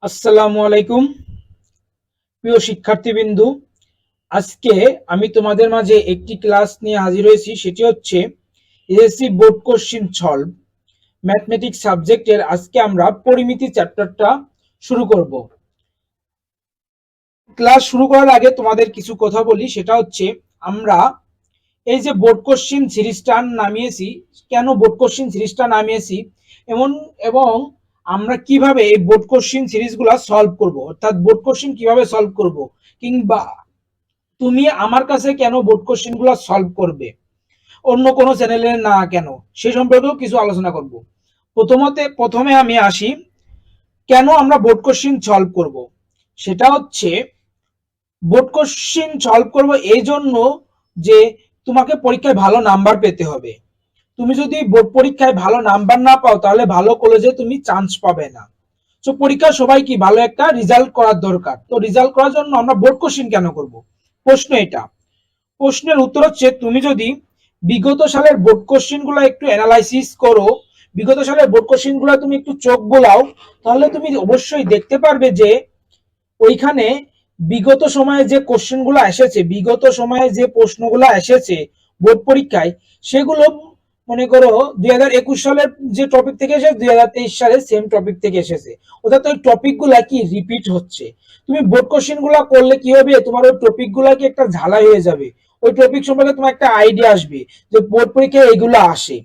আসসালামু আলাইকুম প্রিয় শিক্ষার্থীবৃন্দু। আজকে আমি তোমাদের মাঝে একটি ক্লাস নিয়ে হাজির হয়েছি, সেটি হচ্ছে SSC board question solve mathematics সাবজেক্টের। আজকে আমরা পরিমিতি চ্যাপ্টারটা শুরু করব। ক্লাস শুরু করার আগে তোমাদের কিছু কথা বলি, সেটা হচ্ছে আমরা এই যে বোর্ড কোশ্চিন সিরিজটা নামিয়েছি, কেন বোর্ড কোশ্চিন সিরিজটা নামিয়েছি এমন এবং আমরা কিভাবে এই বোর্ড কোশ্চিন সিরিজগুলো সলভ করব, অর্থাৎ বোর্ড কোশ্চিন কিভাবে সলভ করব, কিংবা তুমি আমার কাছে কেন বোর্ড কোশ্চিনগুলো সলভ করবে, অন্য কোনো চ্যানেলে না কেন, সে সম্পর্কেও কিছু আলোচনা করব। প্রথমে আমি আসি কেন আমরা বোর্ড কোশ্চিন সলভ করব। সেটা হচ্ছে বোর্ড কোশ্চিন সলভ করব এই জন্য যে তোমাকে পরীক্ষায় ভালো নাম্বার পেতে হবে। তুমি যদি বোর্ড পরীক্ষায় ভালো নাম্বার না পাও তাহলে ভালো কলেজে তুমি চান্স পাবে না। তো পরীক্ষা সবাই কি ভালো একটা রেজাল্ট করার দরকার, তো রেজাল্ট করার জন্য আমরা বোর্ড কোশ্চিন কেন করব। প্রশ্ন এটা, প্রশ্নের উত্তর হচ্ছে তুমি যদি বিগত সালের বোর্ড কোশ্চিন গুলো একটু অ্যানালাইসিস করো, বিগত সালের বোর্ড কোশ্চিন গুলো তুমি একটু চোখ বোলাও, তাহলে তুমি অবশ্যই দেখতে পারবে যে ওইখানে বিগত সময়ে যে কোশ্চেনগুলো এসেছে, বিগত সময়ে যে প্রশ্নগুলো এসেছে বোর্ড পরীক্ষায়, সেগুলো মনে করো 2021 সালের যে টপিক থেকে এসেছে 2023 সালের সেম টপিক থেকে এসেছে, অর্থাৎ ওই টপিক গুলা কি রিপিট হচ্ছে। তুমি বোর্ড কোশ্চেন গুলা করলে কি হবে, তোমার ওই টপিক গুলা কি একটা ঝালাই হয়ে যাবে, ওই টপিক সম্পর্কে তোমার একটা আইডিয়া আসবে যে বোর্ড পরীক্ষায় এইগুলো আসে।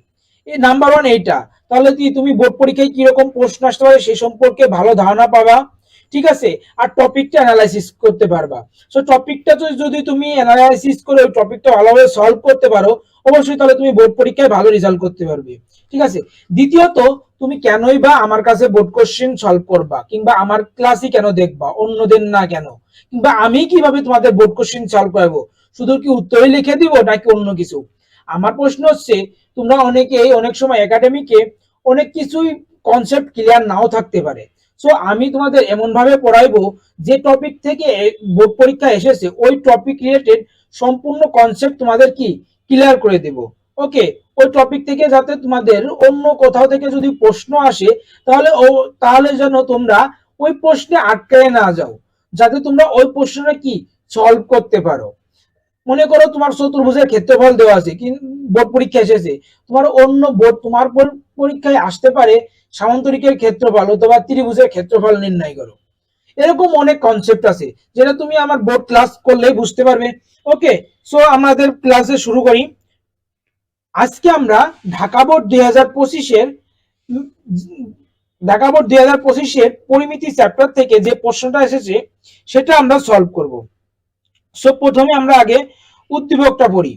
এই নাম্বার ওয়ান এইটা, তাহলে কি তুমি বোর্ড পরীক্ষায় কিরকম প্রশ্ন আসতে পারে সে সম্পর্কে ভালো ধারণা পাবা, ঠিক আছে। আর টপিকটা অ্যানালাইসিস করতে পারবা। সো টপিকটা যদি তুমি অ্যানালাইসিস করে ওই টপিকটা ভালোভাবে সলভ করতে পারো, অবশ্যই তাহলে তুমি বোর্ড পরীক্ষায় ভালো রেজাল্ট করতে পারবে, ঠিক আছে। দ্বিতীয়ত, তুমি কেনই বা আমার কাছে বোর্ড কোশ্চেন সলভ করবা, কিংবা আমার ক্লাসই কেন দেখবা, অন্যদের না কেন, কিংবা আমি কিভাবে তোমাদের বোর্ড কোশ্চেন সলভ করবো, শুধু কি উত্তরই লিখে দিব নাকি অন্য কিছু। আমার প্রশ্ন হচ্ছে, তোমরা অনেকেই অনেক সময় একাডেমিকে অনেক কিছুই কনসেপ্ট ক্লিয়ার নাও থাকতে পারে। সো আমি তোমাদের এমন ভাবে পড়াইবো যে টপিক থেকে বোর্ড পরীক্ষা এসেছে ওই টপিক রিলেটেড সম্পূর্ণ কনসেপ্ট তোমাদের কি ক্লিয়ার করে দেব। ওকে, ওই টপিক থেকে যাতে তোমাদের অন্য কোথাও থেকে যদি প্রশ্ন আসে তাহলে যেন তোমরা ওই প্রশ্নে আটকায় না যাও, যাতে তোমরা ওই প্রশ্নটা কি সলভ করতে পারো। মনে করো তোমার চতুর্ভুজের ক্ষেত্রফল দেওয়া আছে, কিন্তু বোর্ড পরীক্ষা এসেছে, তোমার পরীক্ষায় আসতে পারে সামান্তরিকের ক্ষেত্রফল অথবা ত্রিভুজের ক্ষেত্রফল নির্ণয় করো। এরকম অনেক কনসেপ্ট আছে যেটা তুমি আমার বোর্ড ক্লাস করলেই বুঝতে পারবে। ওকে, সো আমাদের ক্লাসে শুরু করি। আজকে আমরা ঢাকা বোর্ড 2025-এর পরিমিতি চ্যাপ্টার থেকে যে প্রশ্নটা এসেছে সেটা আমরা সলভ করব। সো প্রথমে আমরা আগে উদ্দীপকটা পড়ি।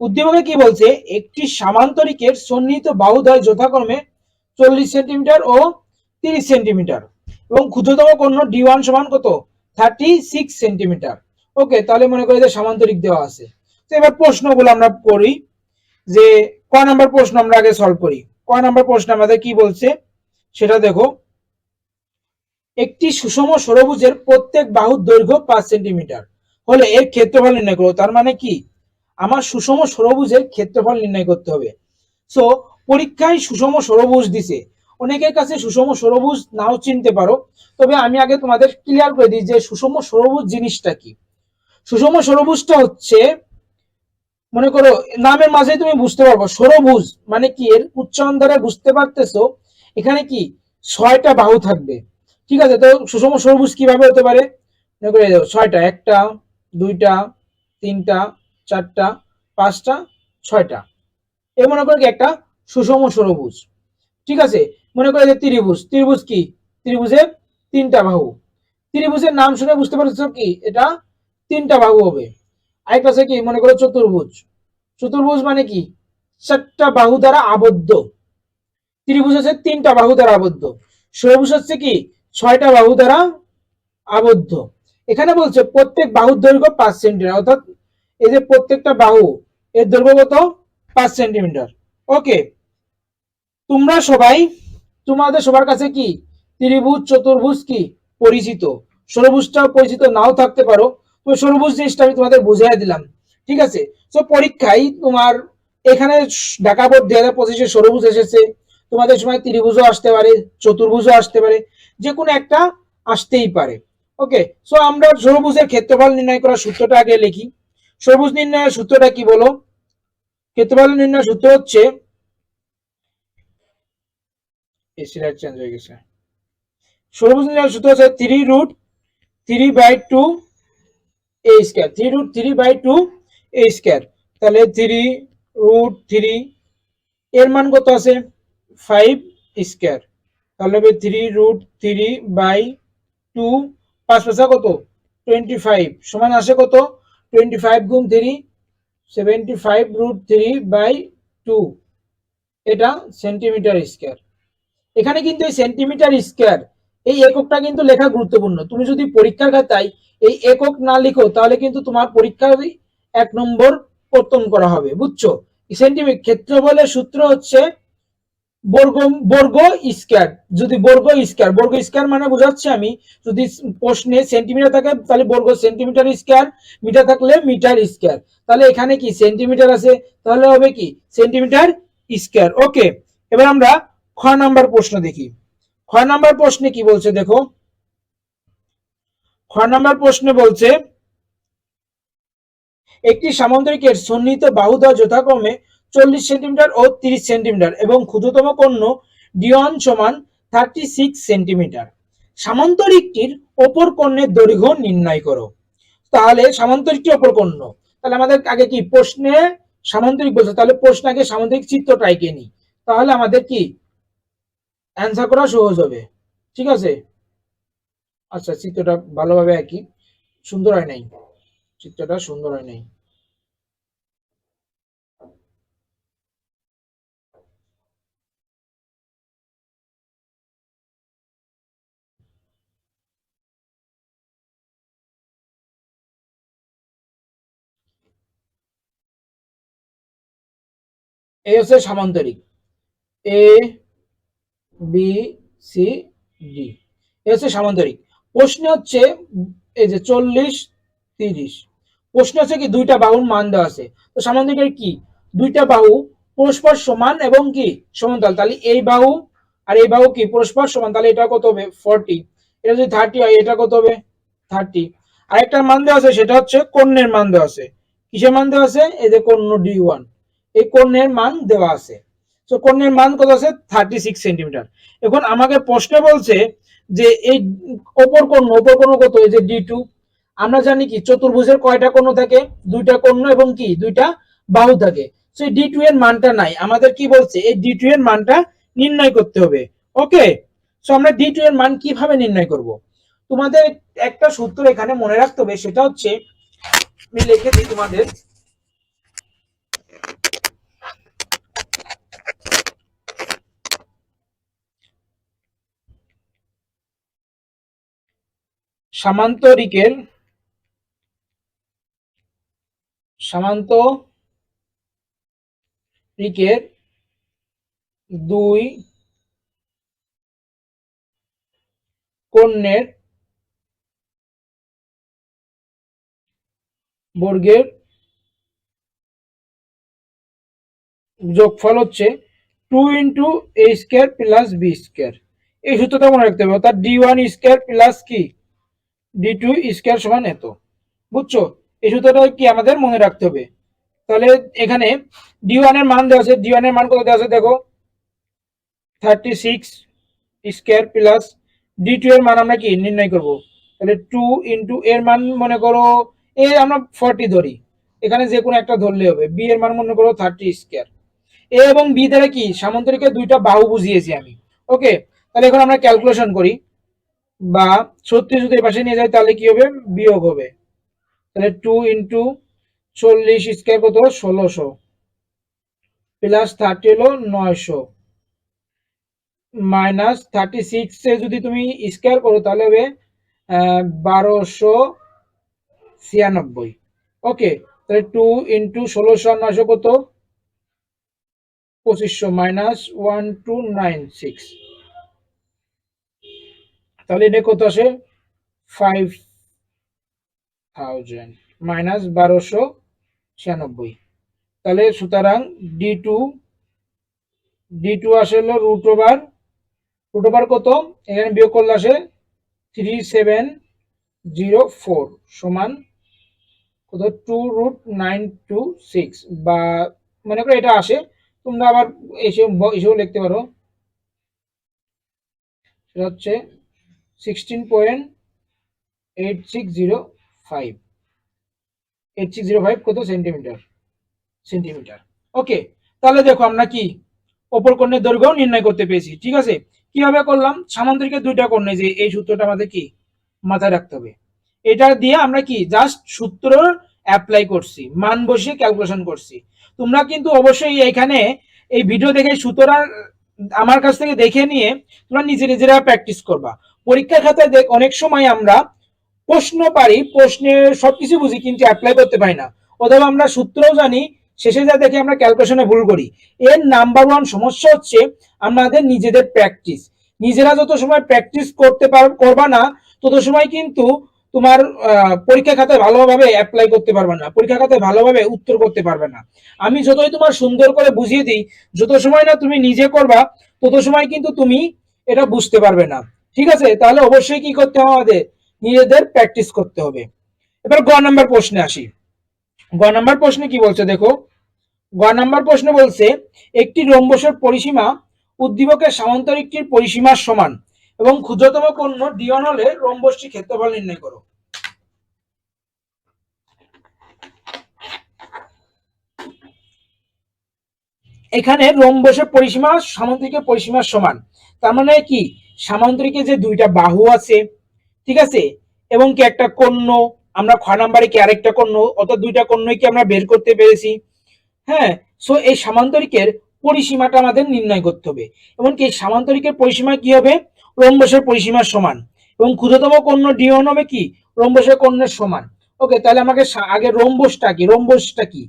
উদ্দীপকে কি বলছে, একটি সামান্তরিকের সন্নিহিত বাহুদ্বয় যথাক্রমে 40 সেন্টিমিটার ও 30 সেন্টিমিটার এবং ক্ষুদ্রতম কোণ D1 সমান কত 36 সেন্টিমিটার। ওকে, তাহলে মনে করি যে সামান্তরিক দেওয়া আছে। তো এবার প্রশ্নগুলো আমরা পড়ি, যে ক নাম্বার প্রশ্ন আমরা আগে সলভ করি। ক নাম্বার প্রশ্ন আমাদের কি বলছে সেটা দেখো, একটি সুষম ষড়ভুজের প্রত্যেক বাহুর দৈর্ঘ্য 5 সেন্টিমিটার হলে এর ক্ষেত্রফল নির্ণয় করো। তার মানে কি, আমার সুষম ষড়ভুজের ক্ষেত্রফল নির্ণয় করতে হবে। সো পরীক্ষায় সুষম ষড়ভুজ দিছে, অনেকের কাছে সুষম ষড়ভুজ নাও চিনতে পারো, তবে আমি আগে তোমাদের ক্লিয়ার করে দিই যে সুষম ষড়ভুজ জিনিসটা কি। সুষম ষড়ভুজটা হচ্ছে, মনে করো নামের মাঝে তুমি বুঝতে পারবো ষড়ভুজ মানে কি, এর উচ্চারণ দ্বারা বুঝতে পারতেছো এখানে কি 6টা বাহু থাকবে, ঠিক আছে। তো সুষম ষড়ভুজ কিভাবে হতে পারে, মনে করে 6টা, 1টা 2টা 3টা 4টা 5টা 6টা, এ মনে করো একটা সুষম ষড়ভুজ, ঠিক আছে। মনে করে যে ত্রিভুজ, ত্রিভুজ কি, ত্রিভুজের 3টা বাহু, ত্রিভুজের নাম শুনে বুঝতে পারছো কি এটা 3টা বাহু হবে। আরেকটা আছে কি, মনে করো চতুর্ভুজ, চতুর্ভুজ মানে কি 4টা বাহু দ্বারা আবদ্ধ, ত্রিভুজ হচ্ছে 3টা বাহু দ্বারা আবদ্ধ, ষড়ভুজ হচ্ছে কি 6টা বাহু দ্বারা আবদ্ধ। এখানে বলছে প্রত্যেক বাহুর দৈর্ঘ্য 5 সেন্টিমিটার, অর্থাৎ এই যে প্রত্যেকটা বাহু এর দৈর্ঘ্য কত 5 সেন্টিমিটার। ওকে, তোমরা সবাই তোমাদের সবার কাছে কি ত্রিভুজ চতুর্ভুজ কি পরিচিত, ষড়ভুজটাও পরিচিত নাও থাকতে পারো, তো ষড়ভুজ জিনিসটা আমি তোমাদের বুঝিয়ে দিলাম, ঠিক আছে। তো পরীক্ষায় তোমার এখানে ঢাকা বোর্ড 2025-এ ষড়ভুজ এসেছে, তোমাদের সময় ত্রিভুজও আসতে পারে চতুর্ভুজও আসতে পারে, যে কোনো একটা আসতেই পারে। ওকে, সো আমরা ষড়ভুজের ক্ষেত্রফল নির্ণয় করার সূত্রটা আগে লিখি। ষড়ভুজ নির্ণয়ের সূত্রটা কি বলো? ক্ষেত্রফল নির্ণয়ের সূত্র হচ্ছে, চেঞ্জ হয়ে গেছে। ষড়ভুজ নির্ণয়ের সূত্র হচ্ছে 3√3/2 a স্কয়ার, 3√3/2 a স্কয়ার। তাহলে 3√3 এর মান কত আছে 5 স্কয়ার, তাহলে হবে 3√3/2, 5 5 কত 25 সমান আসে কত 25 গুণ 3 75√3/2, এটা সেন্টিমিটার স্কয়ার। এখানে কিন্তু এই সেন্টিমিটার স্কয়ার এই এককটা কিন্তু লেখা গুরুত্বপূর্ণ। তুমি যদি পরীক্ষার খাতায় এই একক না লিখো তাহলে কিন্তু তোমার পরীক্ষার 1 নম্বর কর্তন করা হবে, বুঝছো? সেন্টিমিটার ক্ষেত্রফলের সূত্র হচ্ছে বর্গ বর্গ স্কয়ার। যদি বর্গ স্কয়ার মানে বোঝাচ্ছি আমি, যদি প্রশ্নে সেন্টিমিটার থাকে তাহলে বর্গ সেন্টিমিটার স্কয়ার, মিটার থাকলে মিটার স্কয়ার। তাহলে এখানে কি সেন্টিমিটার আছে, তাহলে হবে কি সেন্টিমিটার স্কয়ার। ওকে, এবার আমরা খ নাম্বার প্রশ্ন দেখি। খ নাম্বার প্রশ্নে কি বলছে দেখো। খ নাম্বার প্রশ্নে বলছে একটি সামান্তরিকের সন্নিহিত বাহুদ্বয় যথাক্রমে 40 সেন্টিমিটার ও 30 সেন্টিমিটার এবং ক্ষুদ্রতম কর্ণ d1 সমান 36 সেন্টিমিটার। সামান্তরিকটির অপর কর্ণের দৈর্ঘ্য নির্ণয় করো। তাহলে সামান্তরিকটি অপর কর্ণ, তাহলে আমাদের আগে কি প্রশ্নে সামান্তরিক বলছে, তাহলে প্রশ্ন আগে সামান্তরিক চিত্রটা এঁকে নিই, তাহলে আমাদের কি অ্যান্সার করা সহজ হবে। ঠিক আছে, আচ্ছা চিত্রটা ভালোভাবে আঁকি, সুন্দর হয় নাই, চিত্রটা সুন্দর হয় নাই। এই হচ্ছে সামান্তরিক এ বি সি ডি, এই হচ্ছে সামান্তরিক। প্রশ্ন হচ্ছে এই যে 40 30, প্রশ্ন হচ্ছে কি দুইটা বাহুর মান দেওয়া আছে। তো সামান্তরিকের কি দুইটা বাহু পরস্পর সমান এবং কি সমান্তরাল, তাহলে এই বাহু আর এই বাহু কি পরস্পর সমান, তাহলে এটা কত হবে 40, এটা যদি 30 হয় এটা কত হবে 30। আরেকটা মান দেওয়া আছে সেটা হচ্ছে কর্ণের মান দেওয়া আছে। কিসের মান দেওয়া আছে, এই যে কর্ণ d1, এই কর্ণের মান দেওয়া আছে। তো কর্ণের মান কত আছে 36 সেন্টিমিটার। এখন আমাকে প্রশ্ন বলছে যে এই অপর কর্ণ কত, এই যে d2। আমরা জানি কি চতুর্ভুজের কয়টা কর্ণ থাকে, দুইটা কর্ণ এবং কি দুইটা বাহু থাকে। তো এই d2 এর মানটা নাই, আমাদের কি বলছে এই d2 এর মানটা নির্ণয় করতে হবে। ওকে, সো আমরা d2 এর মান কিভাবে নির্ণয় করব? তোমাদের একটা সূত্র এখানে মনে রাখতে হবে, সেটা হচ্ছে আমি লিখে দিই তোমাদের। সামান্তরিকের দুই কর্ণের বর্গের যোগফল হচ্ছে 2 ইন্টু এ স্কয়ার প্লাস বি স্কয়ার। এই সূত্রটা মনে রাখতে হবে, অর্থাৎ d1 স্কয়ার প্লাস কি d2 স্কয়ার সমান এত, বুঝছো? এই সূত্রটা কি আমাদের মনে রাখতে হবে। তাহলে এখানে d1 এর মান দেওয়া আছে, d1 এর মান কত দেওয়া আছে দেখো 36 স্কয়ার প্লাস d2 এর মান আমরা কি নির্ণয় করব, তাহলে 2 ইন্টু এর মান মনে করো এ আমরা 40 ধরি, এখানে যে কোনো একটা ধরলে হবে, বি এর মান মনে করো 30 স্কয়ার। এ এবং বি দ্বারা কি সামান্তরিকের দুইটা বাহু বুঝিয়েছি আমি। ওকে, তাহলে এখন আমরা ক্যালকুলেশন করি, বা 36 যদি পাশে নিয়ে যাই তাহলে কি হবে বিয়োগ হবে, তাহলে 2 ইন্টু 40 স্কয়ার কত 1600 প্লাস 30 হলো 900 মাইনাস 36 এ যদি তুমি স্কয়ার করো তাহলে হবে 1296। ওকে, তাহলে 2 ইন্টু 1600 আর 900 কত 2500 মাইনাস 1296, তাহলে এটা কত আসে 5000 মাইনাস 1296। তাহলে সুতরাং ডি টু আসে হলো রুট ওভার কত, এখানে বিয়োগ করলে আসে 3704 সমান কত 2√926 বা মনে করো এটা আসে, তোমরা আবার এসেও লিখতে পারো। সেটা হচ্ছে 16.8605 কত সেন্টিমিটার। ওকে, তাহলে দেখো আমরা কি অপর কোণের দৈর্ঘ্য নির্ণয় করতে পেরেছি। ঠিক আছে, কিভাবে করলাম? সামান্তরিকের দুইটা কোণ, যে এই সূত্রটা আমাদের কি মাথায় রাখতে হবে। এটা দিয়ে আমরা কি জাস্ট সূত্র অ্যাপ্লাই করছি, মান বসিয়ে ক্যালকুলেশন করছি। তোমরা কিন্তু অবশ্যই এখানে এই ভিডিও দেখে সূত্রটা আমার কাছ থেকে দেখে নিয়ে তোমরা নিজেরা প্র্যাকটিস করবা। পরীক্ষার খাতায় অনেক সময় আমরা প্রশ্ন পারি, প্রশ্নে সবকিছু বুঝি কিন্তু অ্যাপ্লাই করতে পারি না, অথবা আমরা সূত্রও জানি, শেষে যা দেখে আমরা ক্যালকুলেশনে ভুল করি। এর নাম্বার ওয়ান সমস্যা হচ্ছে আমাদের নিজেদের প্র্যাকটিস। নিজেরা যত সময় প্র্যাকটিস করবা না, তত সময় কিন্তু তোমার পরীক্ষা খাতায় ভালোভাবে অ্যাপ্লাই করতে পারবে না, পরীক্ষা খাতায় ভালোভাবে উত্তর করতে পারবে না। আমি যতই তোমার সুন্দর করে বুঝিয়ে দিই, যত সময় না তুমি নিজে করবা, তত সময় কিন্তু তুমি এটা বুঝতে পারবে না। ঠিক আছে, তাহলে অবশ্যই কি করতে হবে? আমাদের নিজেদের প্র্যাকটিস করতে হবে। এবার গ নাম্বার প্রশ্নে আসি। গ নাম্বার প্রশ্নে কি বলছে দেখো। গ নাম্বার প্রশ্নে বলছে একটি রম্বসের পরিসীমা উদ্দীপকের সামান্তরিকটির পরিসীমার সমান এবং ক্ষুদ্রতম কোণ D1 হলে রম্বসটির ক্ষেত্রফল নির্ণয় করো। এখানে রম্বসের পরিসীমা সামান্তরিকের পরিসীমার সমান, তার মানে কি সামান্তরিকে যে দুইটা বাহু আছে, ঠিক আছে, এবং কি একটা কোণ, আমরা খ নাম্বারে কি আরেকটা কোণ, অত দুইটা কোণই কি আমরা বের করতে পেরেছি। হ্যাঁ, সো এই সামান্তরিকের পরিসীমাটা আমাদের নির্ণয় করতে হবে। এমনকি এই সামান্তরিকের পরিসীমা কি হবে? রম্বসের পরিসীমার সমান, এবং ক্ষুদ্রতম কোণ D1 হবে কি রম্বসের কোণের সমান। ওকে, তাহলে আমাকে আগে রম্বসটা কি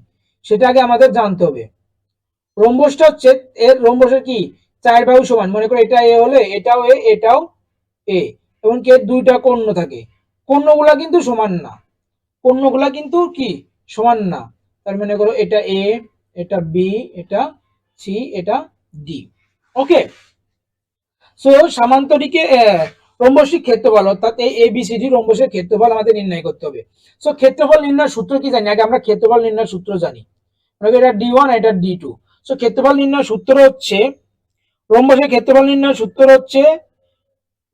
সেটা আগে আমাদের জানতে হবে। রম্বসটা হচ্ছে এর রম্বসের কি চার বাহু সমান, মনে করো এটা এ হলে এটাও এ এটাও এ, এবং কি এর দুইটা কোণ থাকে। কোণগুলা কিন্তু সমান না, কোণগুলা কিন্তু কি সমান না। তার মানে করো এটা এ, এটা বি, এটা সি, এটা ডি। ওকে, সো সামান্তরিকে রম্বসের ক্ষেত্রফল, অর্থাৎ এই এ বি সি ডি রম্বসের ক্ষেত্রফল আমাদের নির্ণয় করতে হবে। সো ক্ষেত্রফল নির্ণয়ের সূত্র কি জানি? আগে আমরা ক্ষেত্রফল নির্ণয়ের সূত্র জানি, এটা D1, এটা D2। সো ক্ষেত্রফল নির্ণয়ের সূত্র হচ্ছে, রম্বসের ক্ষেত্রফল নির্ণয়ের সূত্র হচ্ছে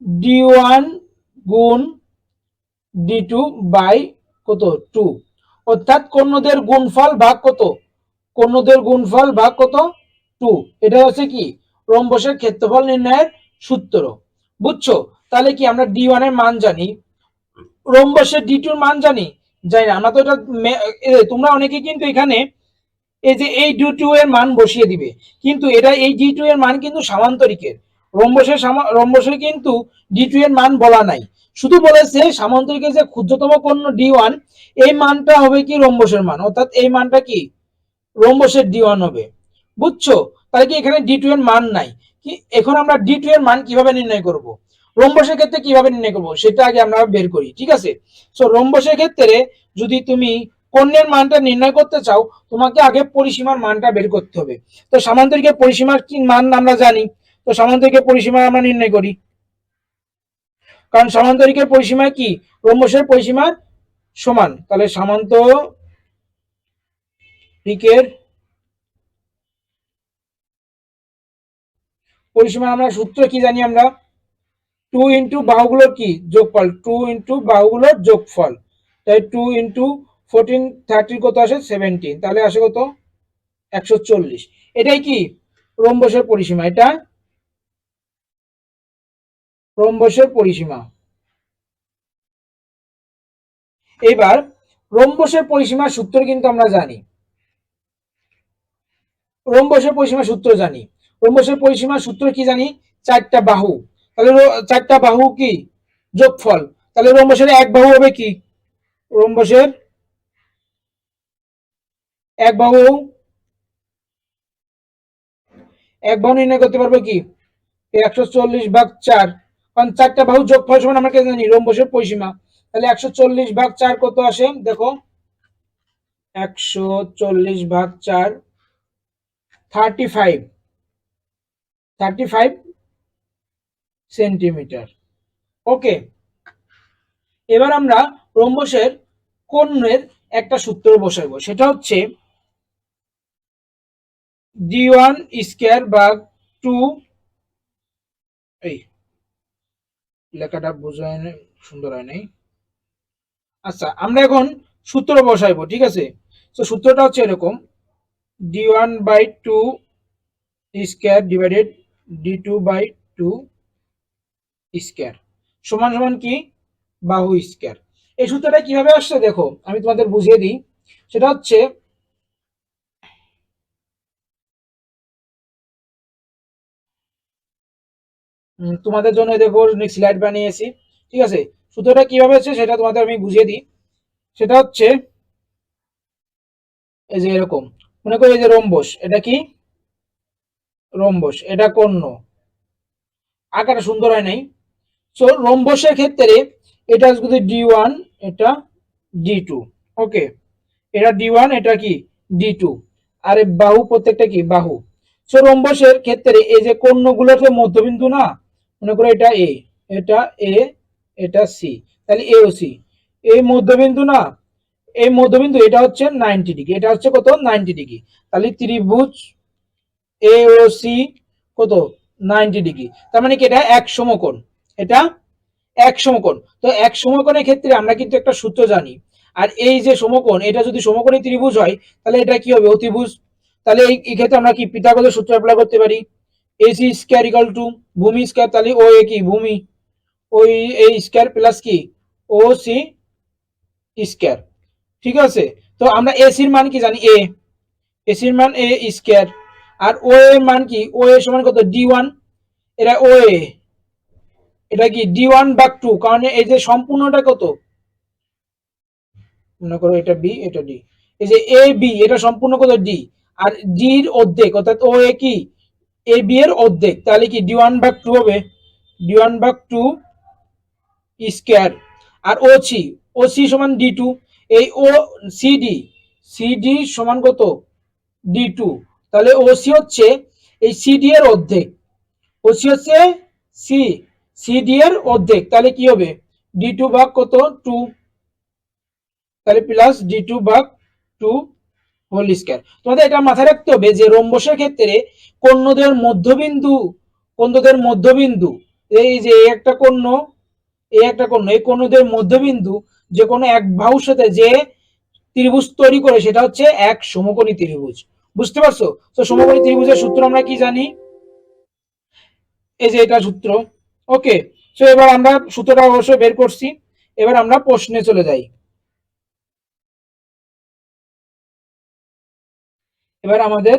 D1 গুণ D2 বাই কত 2, অর্থাৎ কোণদের গুণফল ভাগ কত, কোণদের গুণফল ভাগ কত 2। এটা হচ্ছে কি রম্বসের ক্ষেত্রফল নির্ণয়ের সূত্র। বুঝছো? তাহলে কি আমরা D1 এর মান জানি, রম্বসের D2 এর মান জানি? জানি না আমরা তো। এটা তোমরা অনেকে কিন্তু এখানে এই যে এই D2 এর মান বসিয়ে দিবে, কিন্তু এটা এই D2 এর মান কিন্তু সামান্তরিকের, রম্বসের কিন্তু D2 এর মান বলা নাই, শুধু বলেছে সামান্তরিকের যে ক্ষুদ্রতম কোণ D1 এই মানটা হবে কি রম্বসের মান, অর্থাৎ এই মানটা কি রম্বসের D1 হবে। বুঝছো? তাহলে কি এখানে D2 এর মান নাই কি? এখন আমরা D2 এর মান কিভাবে নির্ণয় করব, রম্বসের ক্ষেত্রে কিভাবে নির্ণয় করব সেটা আগে আমরা বের করি। ঠিক আছে, সো রম্বসের ক্ষেত্রে যদি তুমি কোণের মানটা নির্ণয় করতে চাও, তোমাকে আগে পরিসীমার মানটা বের করতে হবে। তো সামান্তরিকের পরিসীমার কি মান আমরা জানি, তো সামান্তরিকের পরিসীমা আমরা নির্ণয় করি, কারণ সামান্তরিকের পরিসীমা কি রম্বসের পরিসীমার সমান। তাহলে সামান্তরিকের পরিসীমা আমরা সূত্র কি জানি? আমরা 2 ইন্টু বাহুগুলোর কি যোগফল, 2 ইন্টু বাহুগুলোর যোগফল, তাই 2 ইন্টু 14 30 কত আসে 17, তাহলে আসে কত 140। এটাই কি রম্বসের পরিসীমা, এটা রম্বসের পরিসীমা। এবার রম্বসের পরিসীমার সূত্র কিন্তু আমরা জানি, রম্বসের পরিসীমার সূত্র জানি। রম্বসের পরিসীমার সূত্র কি জানি? চারটা বাহু, তাহলে চারটা বাহু কি যোগফল, তাহলে রম্বসের এক বাহু হবে কি, রম্বসের এক বাহু, এক বাহু নির্ণয় করতে পারবো কি 140/4, কারণ চারটা বাহু যোগফল সমান আমরা জানি রম্বসের পরিসীমা। তাহলে 140/4 কত আসে দেখো, 140/4 35 সেন্টিমিটার। ওকে, এবার আমরা রম্বসের কোণের একটা সূত্র বসাবো, সেটা হচ্ছে d1 স্কয়ার ভাগ 2, এই লেখাটা বোঝায় না, সুন্দর হয় নাই। আচ্ছা, আমরা এখন সূত্র বসাইবো, ঠিক আছে। তো সূত্রটা হচ্ছে এরকম, d1 by 2 square divided d2 by 2 square সমান সমান কি, বাহু স্কয়ার। এই সূত্রটা কিভাবে আসছে দেখো, আমি তোমাদের বুঝিয়ে দিই। সেটা হচ্ছে তোমাদের জন্য দেখো স্লাইড বানিয়েছি, ঠিক আছে। সূত্রটা কিভাবে হচ্ছে সেটা তোমাদের আমি বুঝিয়ে দিই। সেটা হচ্ছে এই যে এরকম, মনে করি এই যে রম্বস, এটা কি রম্বস, এটা কর্ণ, আকারটা সুন্দর হয় নাই। সো রম্বসের ক্ষেত্রে এটা যদি d1, এটা d2, ওকে, এটা d1, এটা কি d2, আর এই বাহু প্রত্যেকটা কি বাহু। সো রম্বসের ক্ষেত্রে এই যে কর্ণগুলোর যে মধ্যবিন্দু না, মনে করো এটা এ, এটা এ, এটা সি, তাহলে এ ও সি, এই মধ্যবিন্দু না, এই মধ্যবিন্দু এটা হচ্ছে 90 ডিগ্রি, এটা হচ্ছে কত 90 ডিগ্রি। তাহলে ত্রিভুজ এ ও সি কত 90 ডিগ্রি, তার মানে কি এটা এক সমকোণ, এটা এক সমকোণ। তো এক সমকোণের ক্ষেত্রে আমরা কিন্তু একটা সূত্র জানি, আর এই যে সমকোণ, এটা যদি সমকোণী ত্রিভুজ হয় তাহলে এটা কি হবে অতিভুজ। তাহলে এই ক্ষেত্রে আমরা কি পিথাগোরাসের সূত্র অ্যাপ্লাই করতে পারি, এসি স্কয়ার ইকুয়াল টু ভূমি স্কয়ার, তাহলে ও এ কি ভূমি, ওই এই স্কয়ার প্লাস কি ও সি স্কয়ার, ঠিক আছে। তো আমরা এসির মান কি জানি, এ, এসির মান এ স্কয়ার, আর ও এর মান কি, ও এর সমান কত d1, এটা ও এ, এটা কি d1 ভাগ 2, কারণ এই যে সম্পূর্ণটা কত, মনে করো এটা বি, এটা ডি, এই যে এ বি এটা সম্পূর্ণ কত ডি, আর ডি এর অর্ধেক অর্থাৎ ও এ কি এ বি এর অর্ধেক, তাহলে কি d1 ভাগ 2 হবে, d1 ভাগ 2 স্কয়ার, আর ও সি, ও সি সমান d2, এই ও সিডি, সিডি সমান কত d2, তাহলে ও সি হচ্ছে এই সিডি এর অর্ধেক, ও সি হচ্ছে সি, সিডি এর অর্ধেক, তাহলে কি হবে d2 ভাগ কত 2, তাহলে প্লাস d2 ভাগ 2 হোল স্কয়ার। তোমাদের এটা মাথায় রাখতে হবে যে রম্বসের ক্ষেত্রে কর্ণদের মধ্যবিন্দু, কর্ণদের মধ্যবিন্দু, এই যে একটা কর্ণ, এই একটা কর্ণ, এই কর্ণদের মধ্যবিন্দু যে কোনো এক বাহুর সাথে যে ত্রিভুজ তৈরি করে সেটা হচ্ছে এক সমকোণী ত্রিভুজ, বুঝতে পারছো। তো সমকোণী ত্রিভুজের সূত্র আমরা কি জানি, এই যে এটা সূত্র, ওকে। তো এবার আমরা সূত্রটা অবশ্যই বের করছি, এবার আমরা প্রশ্নে চলে যাই। এবার আমাদের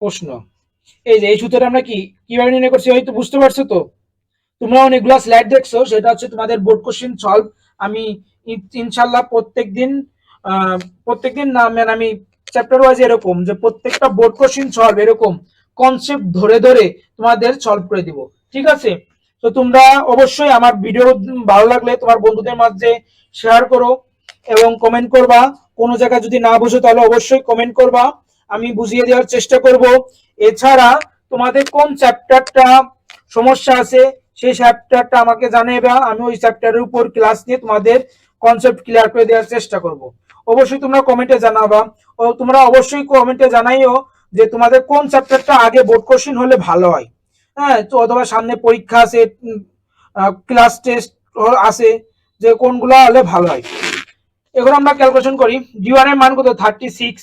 প্রশ্ন, এই যে এই সূত্রটা আমরা কি কিভাবে নির্ণয় করছি হয়তো বুঝতে পারছো তো। তোমরা অনেকগুলো স্লাইড দেখছো, সেটা হচ্ছে তোমাদের বোর্ড কোশ্চেন সলভ। আমি ইনশাল্লাহ প্রত্যেকদিন না মানে আমি চ্যাপ্টার ওয়াইজ এরকম যে প্রত্যেকটা বোর্ড কোশ্চেন সলভ এরকম কনসেপ্ট ধরে ধরে তোমাদের সলভ করে দিব, ঠিক আছে। তো তোমরা অবশ্যই আমার ভিডিও ভালো লাগলে তোমার বন্ধুদের মাঝে শেয়ার করো এবং কমেন্ট করবা, কোনো জায়গায় যদি না বুঝো তাহলে অবশ্যই কমেন্ট করবা, আমি বুঝিয়ে দেওয়ার চেষ্টা করব। এছাড়া তোমাদের কোন চ্যাপ্টারটা সমস্যা আছে সেই চ্যাপ্টারটা আমাকে জানাবে, আমি ওই চ্যাপ্টারের উপর ক্লাস নিয়ে তোমাদের কনসেপ্ট ক্লিয়ার করে দেওয়ার চেষ্টা করব। অবশ্যই তোমরা কমেন্টে জানাবা, ও তোমরা অবশ্যই কমেন্টে জানাইও যে তোমাদের কোন চ্যাপ্টারটা আগে বোর্ড কোশ্চেন হলে ভালো হয়, হ্যাঁ। তো অথবা সামনে পরীক্ষা আছে, ক্লাস টেস্ট আছে, যে কোনগুলো হলে ভালো হয়। এখন আমরা ক্যালকুলেশন করি, d1 এর মান কত 36,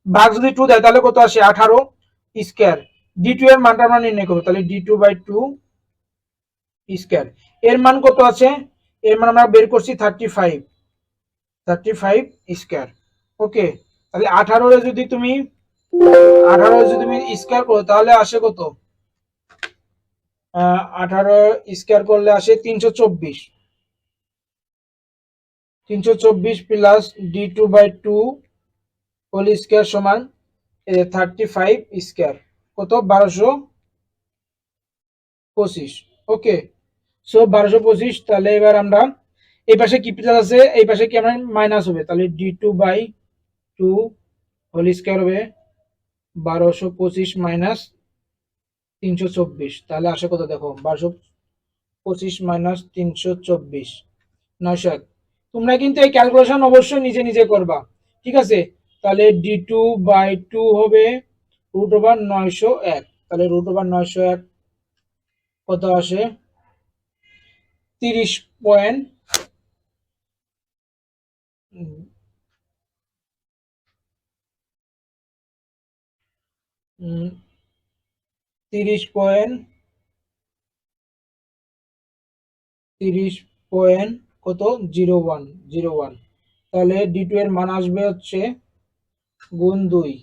ভাগ যদি 2 দেয় তাহলে কত আসে 18 স্কয়ার, d2 এর মানটা আমরা নির্ণয় করব, তাহলে d2 বাই 2 স্কয়ার, এর মান কত আছে, এর মান আমরা বের করছি 35, 35 স্কয়ার, ওকে। তাহলে 18 এর যদি তুমি 18 এর যদি তুমি স্কয়ার করো তাহলে আসে কত, 18 স্কয়ার করলে আসে 324, 324 plus d2 by 2 whole square সমান 35 স্কয়ার, কত 1225, ওকে। সো 1225, তাহলে এবার আমরা এই পাশে কি প্লাস আছে, এই পাশে কি আমরা মাইনাস হবে, তাহলে d2 বাই 2 হোল স্কয়ার হবে 1225 মাইনাস 324, তাহলে আসে কত দেখো 25 মাইনাস 324 901। তোমরা কিন্তু এই ক্যালকুলেশন অবশ্যই নিজে নিজে করবা, ঠিক আছে? তাহলে d2/2 হবে √901। তাহলে √901 কত আসে? 30 পয়েন্ট 30 পয়েন্ট 30 পয়েন্ট কত 0101। তাহলে d2 এর মান আসবে হচ্ছে গুণ 2,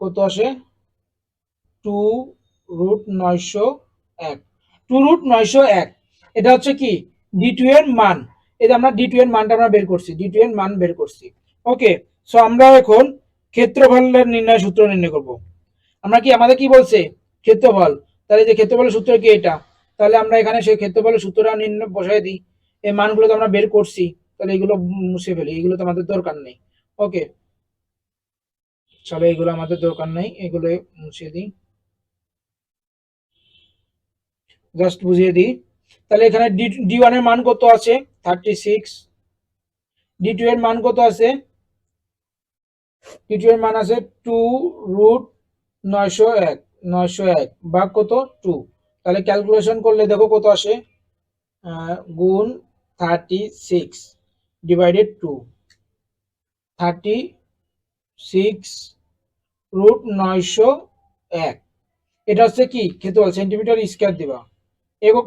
কত আসে? 2√901। 2√901 এটা হচ্ছে কি d2 এর মান। এই যে আমরা d2 এর মানটা আমরা বের করছি, d2 এর মান বের করছি। ওকে, সো আমরা এখন ক্ষেত্রফলের নির্ণয় সূত্র নির্ণয় করব। আমরা কি আমাদের কি বলছে ক্ষেত্রফল, তাহলে যে ক্ষেত্রফলের সূত্র কি এটা, তাহলে আমরা এখানে সেই ক্ষেত্রফলের সূত্রটা নির্ণয় বসাই দিই। এই মানগুলো তো আমরা বের করছি, তাহলে এগুলো মুছে ফেলি, এগুলো তো আমাদের দরকার নেই। ওকে, চলো এগুলো আমাদের দরকার নেই, এগুলো মুছে দিই, জাস্ট বুঝিয়ে দিই। তাহলে এখানে d1 এর মান কত আছে? 36। d2 এর মান কত আছে? d2 এর মান আছে 2√901 901 ভাগ কত 2। তাহলে ক্যালকুলেশন করলে দেখো কত আসে, গুণ 36 ডিভাইডেড 2, 36√901। এটা হচ্ছে কি ক্ষেত্রফল, সেন্টিমিটার স্কয়ার দিবা, একক